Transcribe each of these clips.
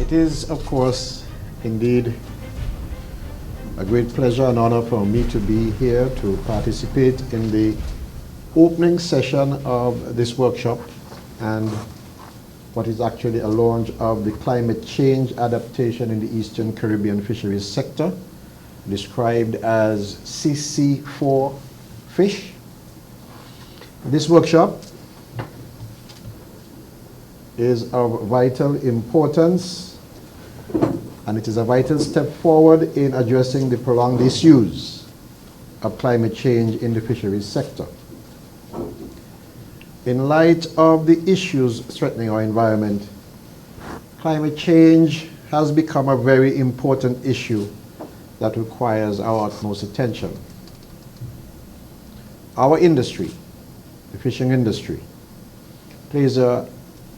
It is, of course, indeed a great pleasure and honor for me to be here to participate in the opening session of this workshop and what is actually a launch of the climate change adaptation in the Eastern Caribbean fisheries sector, described as CC4Fish. This workshop is of vital importance, and it is a vital step forward in addressing the prolonged issues of climate change in the fisheries sector. In light of the issues threatening our environment, climate change has become a very important issue that requires our utmost attention. Our industry, the fishing industry, plays a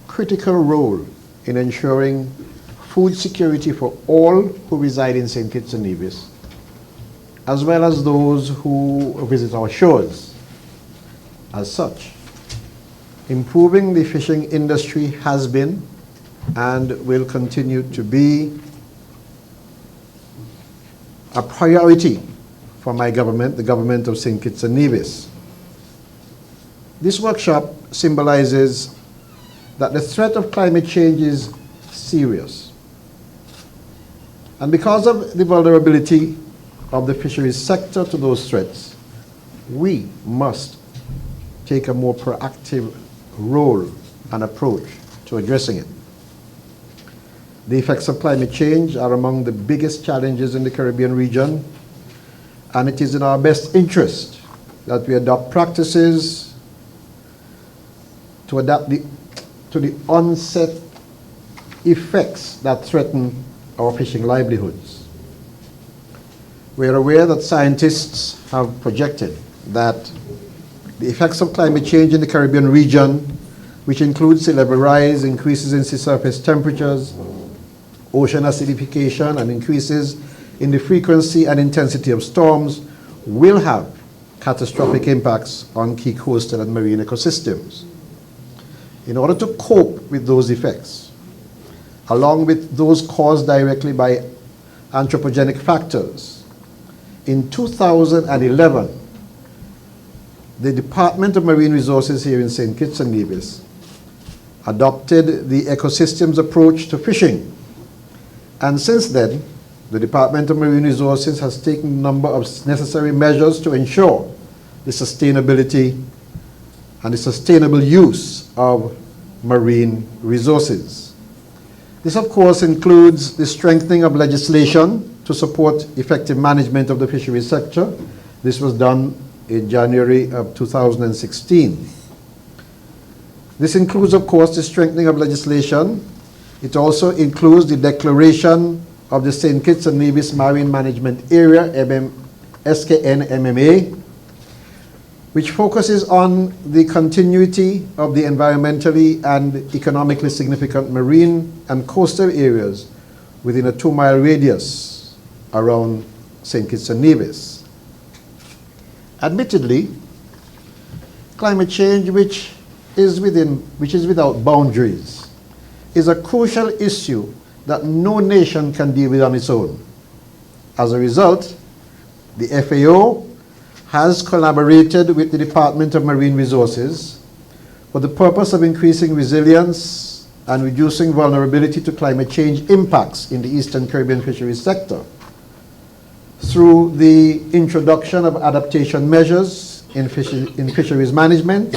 critical role in ensuring food security for all who reside in St. Kitts and Nevis, as well as those who visit our shores. As such, improving the fishing industry has been and will continue to be a priority for my government, the government of St. Kitts and Nevis. This workshop symbolizes that the threat of climate change is serious. And because of the vulnerability of the fisheries sector to those threats, we must take a more proactive role and approach to addressing it. The effects of climate change are among the biggest challenges in the Caribbean region, and it is in our best interest that we adopt practices to adapt to the onset effects that threaten our fishing livelihoods. We are aware that scientists have projected that the effects of climate change in the Caribbean region, which includes sea level rise, increases in sea surface temperatures, ocean acidification, and increases in the frequency and intensity of storms, will have catastrophic impacts on key coastal and marine ecosystems. In order to cope with those effects, along with those caused directly by anthropogenic factors, in 2011, the Department of Marine Resources here in St. Kitts and Nevis adopted the ecosystems approach to fishing. And since then, the Department of Marine Resources has taken a number of necessary measures to ensure the sustainability and the sustainable use of marine resources. This, of course, includes the strengthening of legislation to support effective management of the fisheries sector. This was done in January of 2016. This includes, of course, the strengthening of legislation. It also includes the declaration of the St. Kitts and Nevis Marine Management Area, SKN-MMA, which focuses on the continuity of the environmentally and economically significant marine and coastal areas within a 2-mile radius around St. Kitts and Nevis. Admittedly, climate change, which is without boundaries, is a crucial issue that no nation can deal with on its own. As a result, the FAO has collaborated with the Department of Marine Resources for the purpose of increasing resilience and reducing vulnerability to climate change impacts in the Eastern Caribbean fisheries sector through the introduction of adaptation measures in fisheries management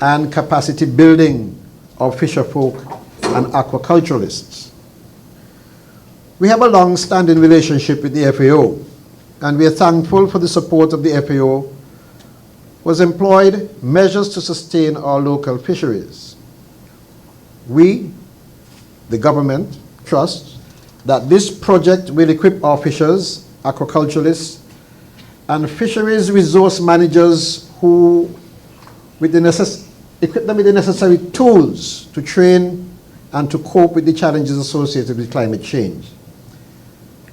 and capacity building of fisherfolk and aquaculturists. We have a long-standing relationship with the FAO, and we are thankful for the support of the FAO, was employed measures to sustain our local fisheries. We, the government, trust that this project will equip our fishers, aquaculturists, and fisheries resource managers equip them with the necessary tools to train and to cope with the challenges associated with climate change.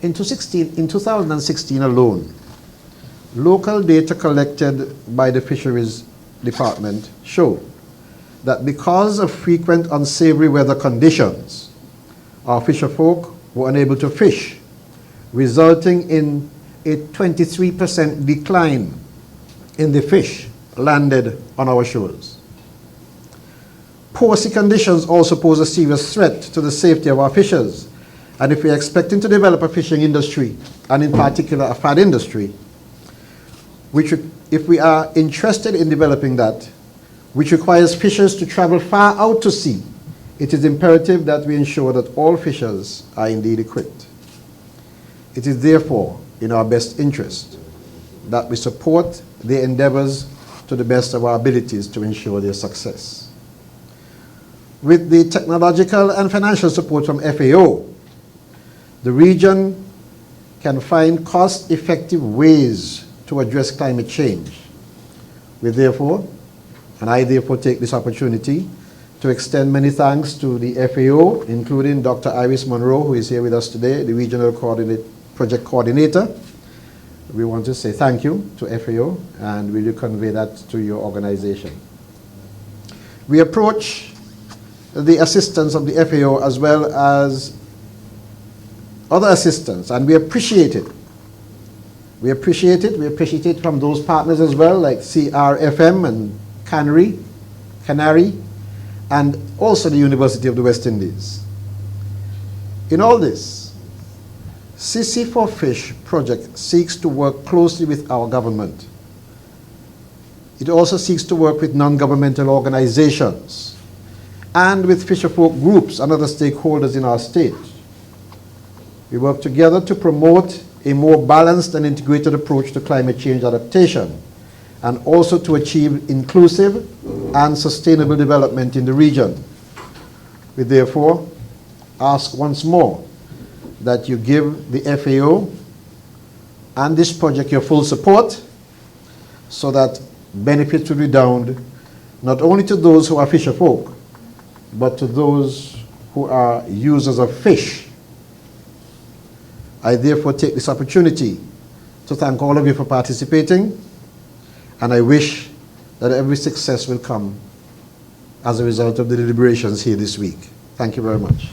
In 2016 alone, local data collected by the Fisheries Department showed that because of frequent unsavory weather conditions, our fisherfolk were unable to fish, resulting in a 23% decline in the fish landed on our shores. Poor sea conditions also pose a serious threat to the safety of our fishers, and if we are expecting to develop a fishing industry, and in particular a fad industry, if we are interested in developing that, which requires fishers to travel far out to sea, it is imperative that we ensure that all fishers are indeed equipped. It is therefore in our best interest that we support their endeavors to the best of our abilities to ensure their success. With the technological and financial support from FAO, the region can find cost-effective ways to address climate change. I therefore take this opportunity to extend many thanks to the FAO, including Dr. Iris Monroe, who is here with us today, the Regional Project Coordinator. We want to say thank you to FAO, and will you convey that to your organization. We approach the assistance of the FAO as well as other assistance, and we appreciate it. We appreciate it from those partners as well, like CRFM and Canary, and also the University of the West Indies. In all this, CC4Fish project seeks to work closely with our government. It also seeks to work with non-governmental organizations and with fisherfolk groups and other stakeholders in our state. We work together to promote a more balanced and integrated approach to climate change adaptation, and also to achieve inclusive and sustainable development in the region. We therefore ask once more that you give the FAO and this project your full support, so that benefits will redound not only to those who are fisherfolk, but to those who are users of fish. I therefore take this opportunity to thank all of you for participating, and I wish that every success will come as a result of the deliberations here this week. Thank you very much.